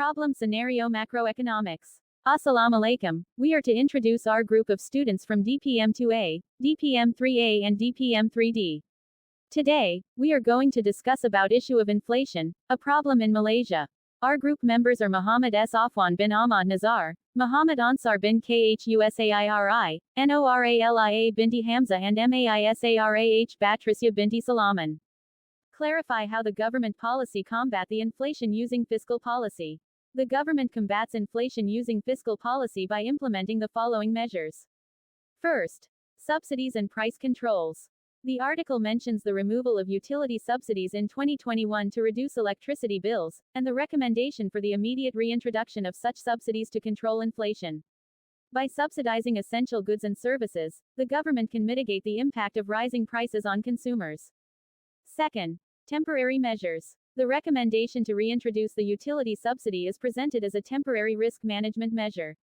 Problem Scenario Macroeconomics. Assalamu alaikum. We are to introduce our group of students from DPM2A, DPM3A and DPM3D. Today, we are going to discuss about issue of inflation, a problem in Malaysia. Our group members are Muhammad S. Afwan bin Ahmad Nazar, Muhammad Ansar bin Khusairi, Noralia binti Hamza and Maisarah Batricia binti Salaman. Clarify how the government policy combat the inflation using fiscal policy. The government combats inflation using fiscal policy by implementing the following measures. First, subsidies and price controls. The article mentions the removal of utility subsidies in 2021 to reduce electricity bills, and the recommendation for the immediate reintroduction of such subsidies to control inflation. By subsidizing essential goods and services, the government can mitigate the impact of rising prices on consumers. Second, temporary measures. The recommendation to reintroduce the utility subsidy is presented as a temporary risk management measure.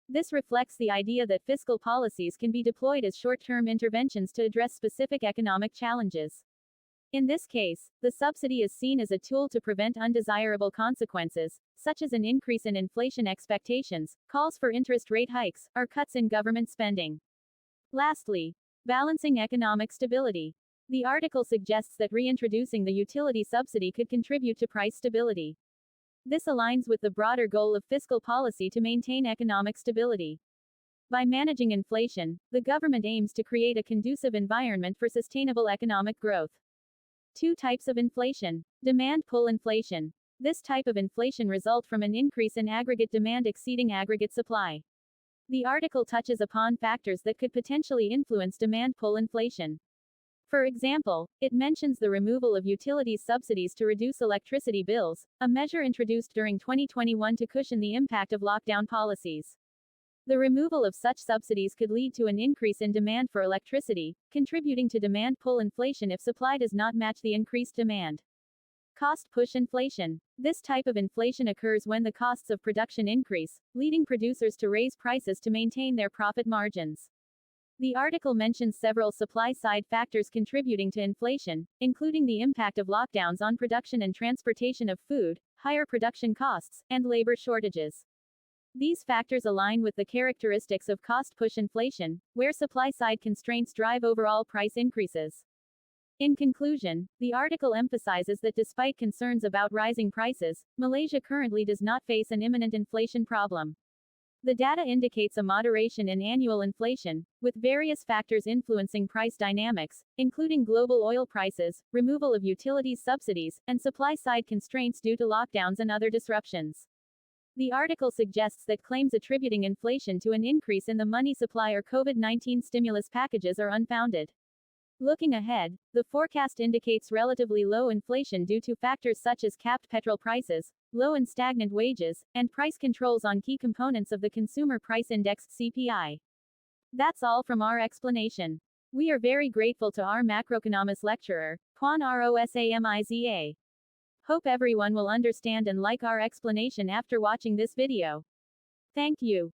This reflects the idea that fiscal policies can be deployed as short-term interventions to address specific economic challenges. In this case, the subsidy is seen as a tool to prevent undesirable consequences, such as an increase in inflation expectations, calls for interest rate hikes, or cuts in government spending. Lastly, balancing economic stability. The article suggests that reintroducing the utility subsidy could contribute to price stability. This aligns with the broader goal of fiscal policy to maintain economic stability. By managing inflation, the government aims to create a conducive environment for sustainable economic growth. Two types of inflation. Demand pull inflation. This type of inflation results from an increase in aggregate demand exceeding aggregate supply. The article touches upon factors that could potentially influence demand pull inflation. For example, it mentions the removal of utilities subsidies to reduce electricity bills, a measure introduced during 2021 to cushion the impact of lockdown policies. The removal of such subsidies could lead to an increase in demand for electricity, contributing to demand pull inflation if supply does not match the increased demand. Cost push inflation. This type of inflation occurs when the costs of production increase, leading producers to raise prices to maintain their profit margins. The article mentions several supply-side factors contributing to inflation, including the impact of lockdowns on production and transportation of food, higher production costs, and labor shortages. These factors align with the characteristics of cost-push inflation, where supply-side constraints drive overall price increases. In conclusion, the article emphasizes that despite concerns about rising prices, Malaysia currently does not face an imminent inflation problem. The data indicates a moderation in annual inflation, with various factors influencing price dynamics, including global oil prices, removal of utilities subsidies, and supply-side constraints due to lockdowns and other disruptions. The article suggests that claims attributing inflation to an increase in the money supply or COVID-19 stimulus packages are unfounded. Looking ahead, the forecast indicates relatively low inflation due to factors such as capped petrol prices, low and stagnant wages, and price controls on key components of the Consumer Price Index (CPI). That's all from our explanation. We are very grateful to our macroeconomics lecturer, Puan Rosamiza. Hope everyone will understand and like our explanation after watching this video. Thank you.